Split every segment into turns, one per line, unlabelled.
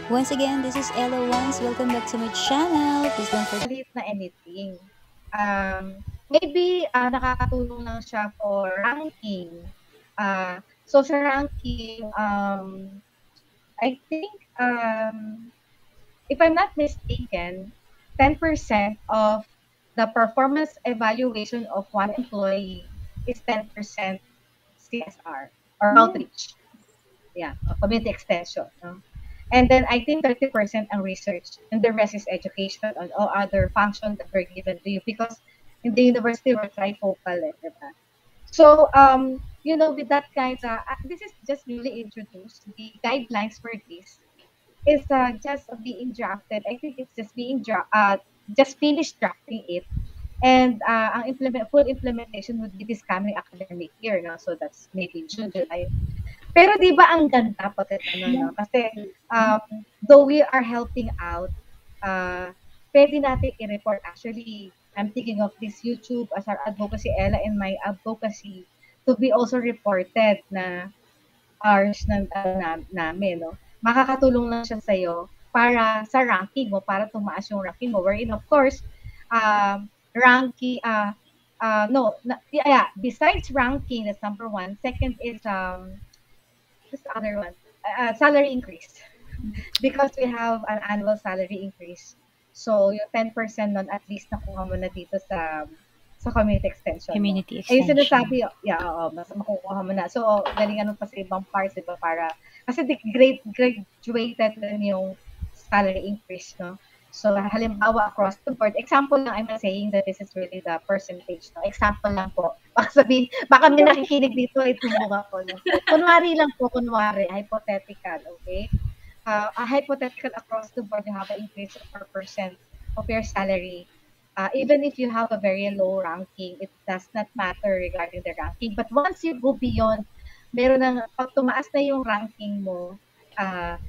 Once again, this is Ella Once. Welcome back to my channel. Please don't forget.
Maliit na anything. Maybe nakakatulong lang siya for ranking. So sa ranking, I think, if I'm not mistaken, 10% of the performance evaluation of one employee is 10% CSR or outreach. Yeah, community extension. No? And then I think 30% ang research and the rest is education on all other functions that were given to you because in the university we're trifocal, diba? So, with that kind of, this is just newly introduced. The guidelines for this is just being drafted. I think it's just just finished drafting it. And ang full implementation would be this coming academic year, no? So that's maybe June, July. Pero 'di ba ang ganda pagka ano 'no, kasi, though we are helping out, puwede natin i-report. Actually, I'm thinking of this YouTube as our advocacy, Ella, and my advocacy to be also reported na hours ng namin 'no. Makakatulong lang siya sa'yo para sa ranking mo, para tumaas yung ranking mo. Wherein of course, ranking, no, yeah, besides ranking, that's number one. Second is, what's the other one? Salary increase. Because we have an annual salary increase. So, yung 10% nun at least nakuha mo na dito sa community extension mo.
Community
Eh, yung
extension.
sinasabi, yeah, oo, mas makukuha mo na. So, galingan mo pa sa ibang parts, diba, para, kasi graduated din yung salary increase, no? So, halimbawa, across the board, example lang, I'm not saying that this is really the percentage, no? Example lang po. Baka sabihin, baka may nakikinig dito, itulungan ko, no? Kunwari, hypothetical, okay? A hypothetical across the board, you have an increase of 4% of your salary. Even if you have a very low ranking, it does not matter regarding the ranking. But once you go beyond, pag tumaas na yung ranking mo,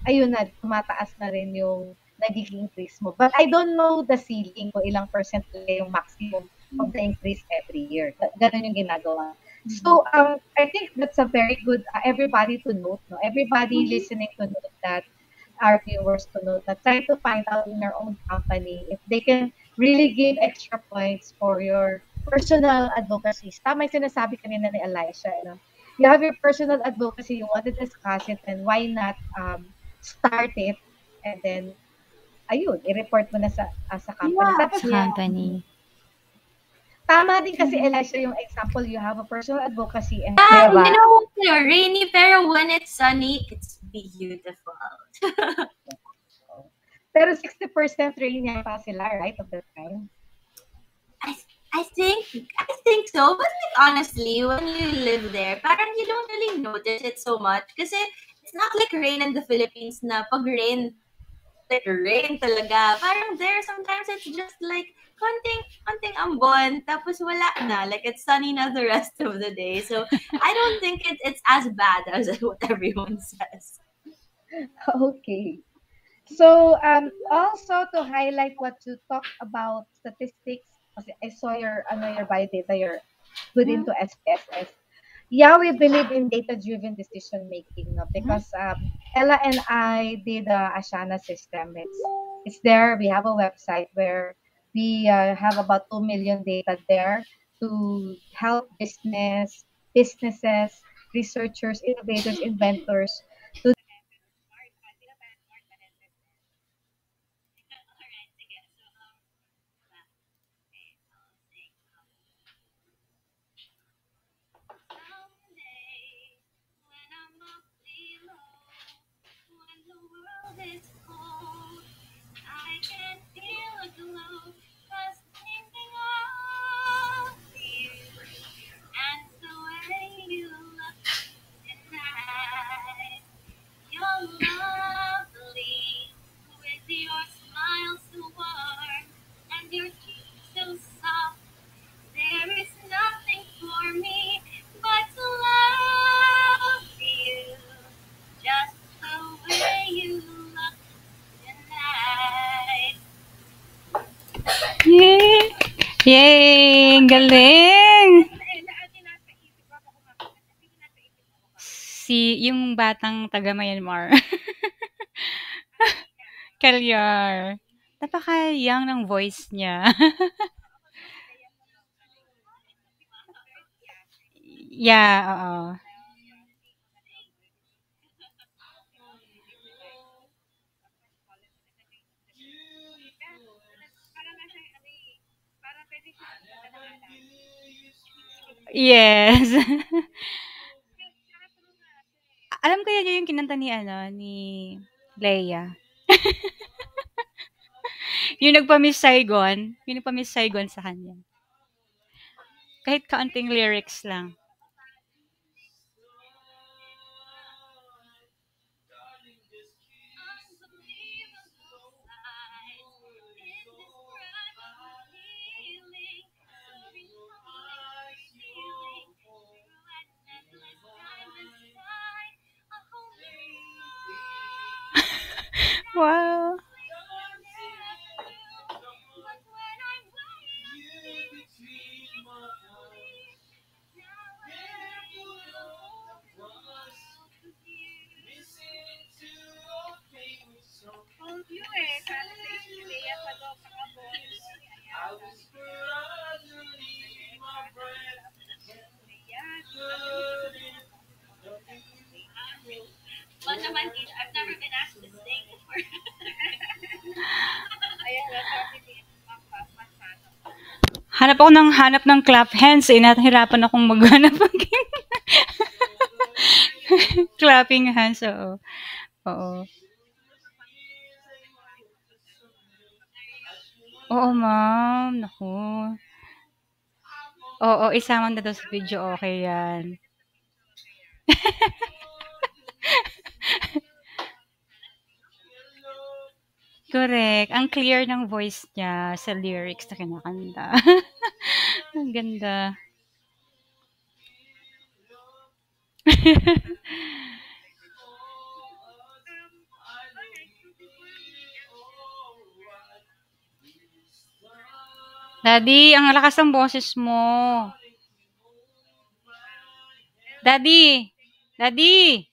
ayun na, tumataas na rin yung nagiging increase mo. But I don't know the ceiling kung ilang percent yung maximum of the increase every year. Ganun yung ginagawa. So, I think that's a very good, everybody to note, no? Everybody listening to note that, our viewers to know that try to find out in your own company if they can really give extra points for your personal advocacy. Tama yung sinasabi kanina ni Elisha. You know? You have your personal advocacy, you want to discuss it, and why not start it and then, ayun, i-report mo na sa company.
Yeah.
Tapos,
Sa company.
tama din kasi, Elisha, yung example, you have a personal advocacy and
You
diba?
know, rainy, pero when it's sunny, it's beautiful.
Pero 60% rain yata sila, right, of the time?
I think so. But like honestly, when you live there, parang you don't really notice it so much. Kasi it's not like rain in the Philippines na pag rain, like rain talaga. Parang there, sometimes it's just like konting ambon, tapos wala na. Like it's sunny na the rest of the day. So I don't think it's as bad as what everyone says.
Okay. So, also to highlight what you talked about statistics, kasi I saw your bio data, you're good into SPSS. Yeah, we believe in data-driven decision making, no? Because Ella and I did the Ashana system. It's there. We have a website where we have about 2 million data there to help businesses, researchers, innovators, inventors to
Yay! Yay! Galing! Yung batang taga Myanmar. Calyar. Napaka-young ng voice niya. Yeah, oo. Yes. Alam ko yan yung kinanta ni ano, ni Leia. Yung nagpa-Miss Saigon, yung nagpa-Miss Saigon sa kanya. Kahit kaunting lyrics lang. Wow. Hanap ng clap hands eh. Nahirapan akong maghanap ng clapping hands. Oo. Oo. Oo, ma'am. Naku. Oo, isama na daw sa video. Okay yan. Correct. Ang clear ng voice niya sa lyrics na kinakanta. Ang ganda. Daddy, ang lakas ng boses mo. Daddy! Daddy!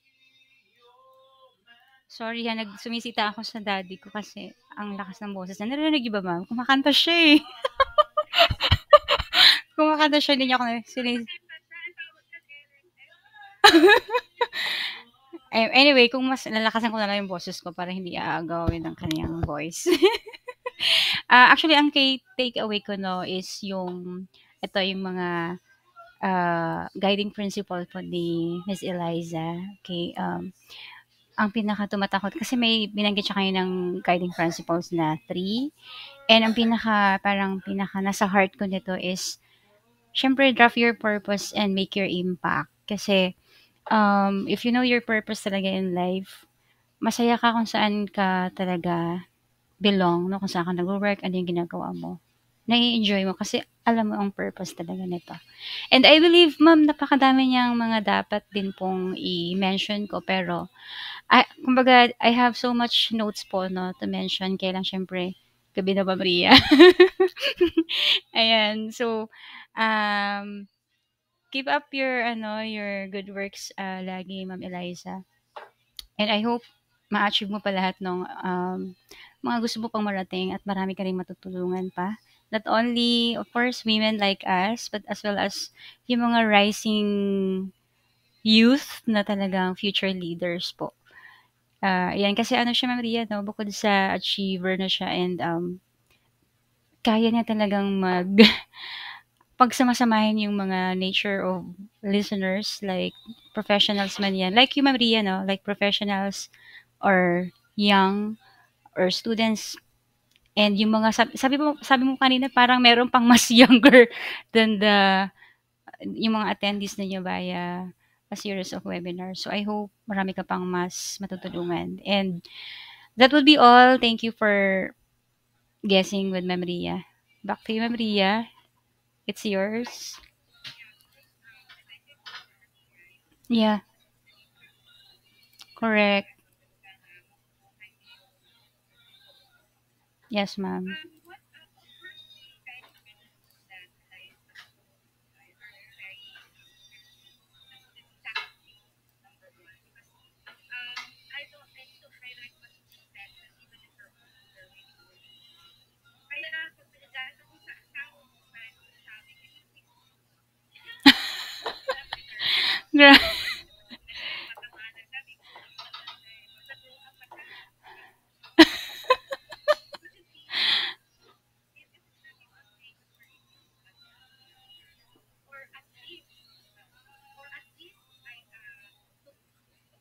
Sorry ha, sumisita ako sa daddy ko kasi ang lakas ng boses niya. Narinig niyo ba, ma'am? Kumakanta siya eh. Kumakanta siya, hindi niya ako Anyway, kung mas lalakasan ko na lang yung boses ko para hindi aagawin ng kanyang voice. Actually, ang take away ko no is yung ito yung mga guiding principle po ni Miss Eliza. Okay, ang pinaka tumatakot kasi may binanggit siya kayo ng guiding principles na 3. And ang pinaka nasa heart ko nito is syempre draft your purpose and make your impact. Kasi if you know your purpose talaga in life, masaya ka kung saan ka talaga belong, no? Kung saan ka nag-work, ano yung ginagawa mo. Nai-enjoy mo kasi alam mo ang purpose talaga nito. And I believe, ma'am, napakadami niyang mga dapat din pong i-mention ko. Pero, kumbaga, I have so much notes po, no, to mention. Kailang, syempre, gabi na ba, Maria? Ayan. So, um, keep up your good works lagi, Ma'am Eliza. And I hope ma-achieve mo pa lahat ng mga gusto mo pang marating at marami ka rin matutulungan pa. Not only, of course, women like us, but as well as yung mga rising youth na talagang future leaders po. Ayan, kasi ano siya, Ma'am Ria, no? Bukod sa achiever na siya and kaya niya talagang pagsamasamahin yung mga nature of listeners, like professionals man yan. Like you, Ma'am Ria, no? Like professionals or young or students. And yung mga sabi mo kanina parang meron pang mas younger than yung mga attendees ninyo via a series of webinars. So I hope marami ka pang mas matutulungan. And that would be all. Thank you for guessing with Ma'am Ria. Back to you, Ma'am Ria. It's yours. Yeah, correct. Yes, ma'am.